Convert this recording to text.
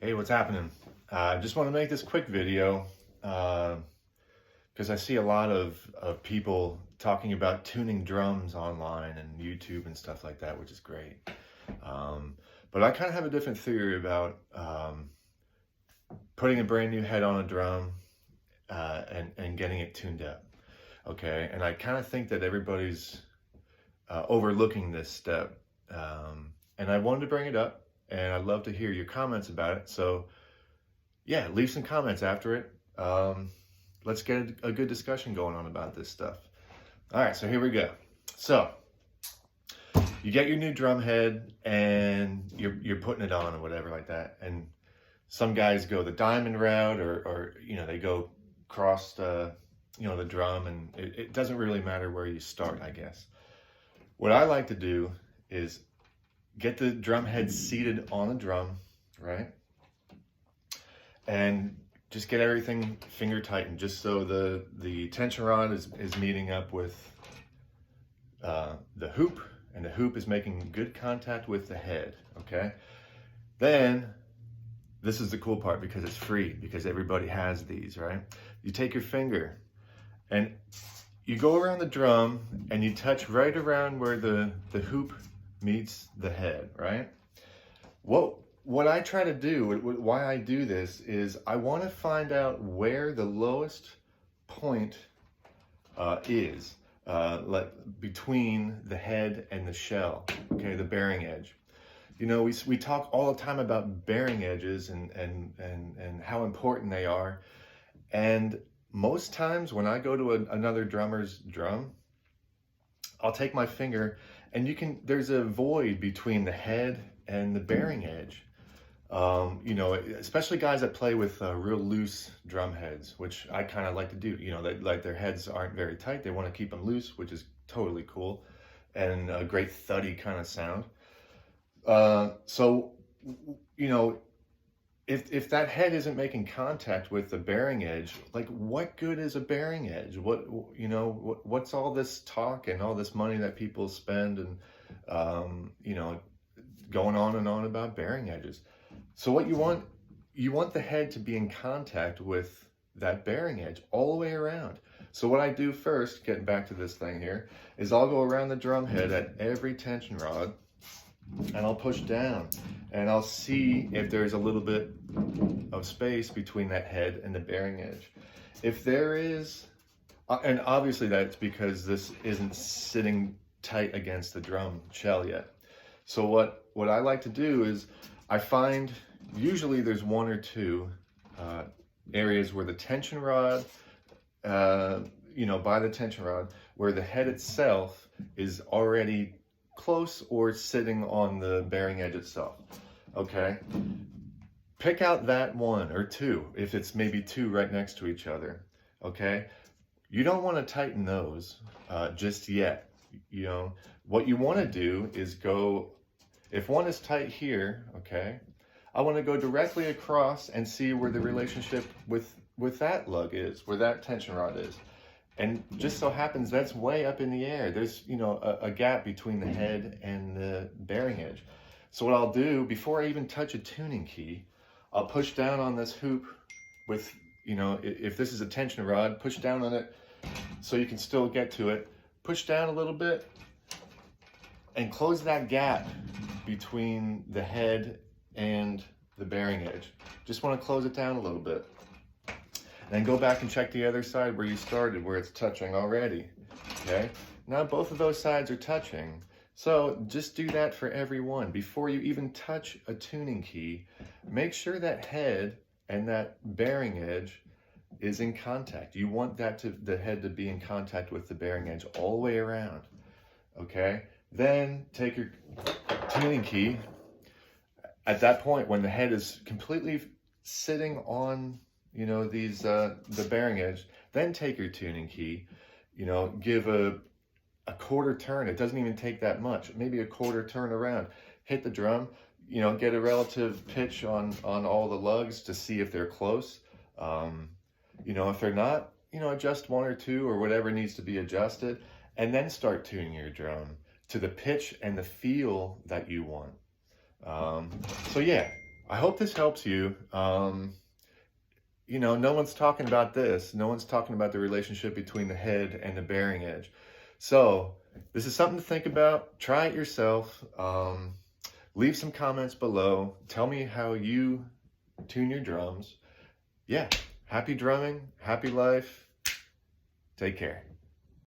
Hey, what's happening? I just want to make this quick video because I see a lot of people talking about tuning drums online and YouTube and stuff like that, which is great. But I kind of have a different theory about putting a brand new head on a drum and getting it tuned up. Okay, and I kind of think that everybody's overlooking this step. And I wanted to bring it up, and I'd love to hear your comments about it. So yeah, leave some comments after it. Let's get a good discussion going on about this stuff. All right, so here we go. So you get your new drum head and you're putting it on or whatever like that. And some guys go the diamond route or they go across the drum, and it doesn't really matter where you start, I guess. What I like to do is get the drum head seated on the drum, right? And just get everything finger tightened, just so the tension rod is meeting up with the hoop, and the hoop is making good contact with the head, okay? Then, this is the cool part because it's free, because everybody has these, right? You take your finger and you go around the drum and you touch right around where the hoop meets the head, right? What I try to do, why I do this, is I want to find out where the lowest point is, like between the head and the shell, okay, the bearing edge. You know, we talk all the time about bearing edges and how important they are. And most times when I go to another drummer's drum, I'll take my finger and there's a void between the head and the bearing edge. Especially guys that play with real loose drum heads, which I kind of like to do. Like their heads aren't very tight. They want to keep them loose, which is totally cool, and a great thuddy kind of sound. So, if that head isn't making contact with the bearing edge, like what good is a bearing edge? What's all this talk and all this money that people spend and, going on and on about bearing edges? So what you want the head to be in contact with that bearing edge all the way around. So what I do first, getting back to this thing here, is I'll go around the drum head at every tension rod, and I'll push down, and I'll see if there's a little bit of space between that head and the bearing edge. If there is, and obviously that's because this isn't sitting tight against the drum shell yet. So what I like to do is I find usually there's one or two areas where the tension rod, by the tension rod, where the head itself is already close or sitting on the bearing edge itself, okay? Pick out that one or two, if it's maybe two right next to each other, okay? You don't want to tighten those just yet. What you want to do is go, if one is tight here, okay, I want to go directly across and see where the relationship with that lug is, where that tension rod is. And just so happens that's way up in the air. There's, a gap between the head and the bearing edge. So what I'll do, before I even touch a tuning key, I'll push down on this hoop with, if this is a tension rod, push down on it so you can still get to it. Push down a little bit and close that gap between the head and the bearing edge. Just want to close it down a little bit. Then go back and check the other side where you started, where it's touching already, okay? Now both of those sides are touching. So just do that for every one. Before you even touch a tuning key, make sure that head and that bearing edge is in contact. You want the head to be in contact with the bearing edge all the way around, okay? Then take your tuning key. At that point, when the head is completely sitting on the bearing edge, then take your tuning key, give a quarter turn. It doesn't even take that much, maybe a quarter turn around, hit the drum, get a relative pitch on all the lugs to see if they're close. If they're not, adjust one or two or whatever needs to be adjusted, and then start tuning your drum to the pitch and the feel that you want. So yeah, I hope this helps you. You know, no one's talking about this. No one's talking about the relationship between the head and the bearing edge. So this is something to think about. Try it yourself. Leave some comments below. Tell me how you tune your drums. Yeah, happy drumming, happy life. Take care.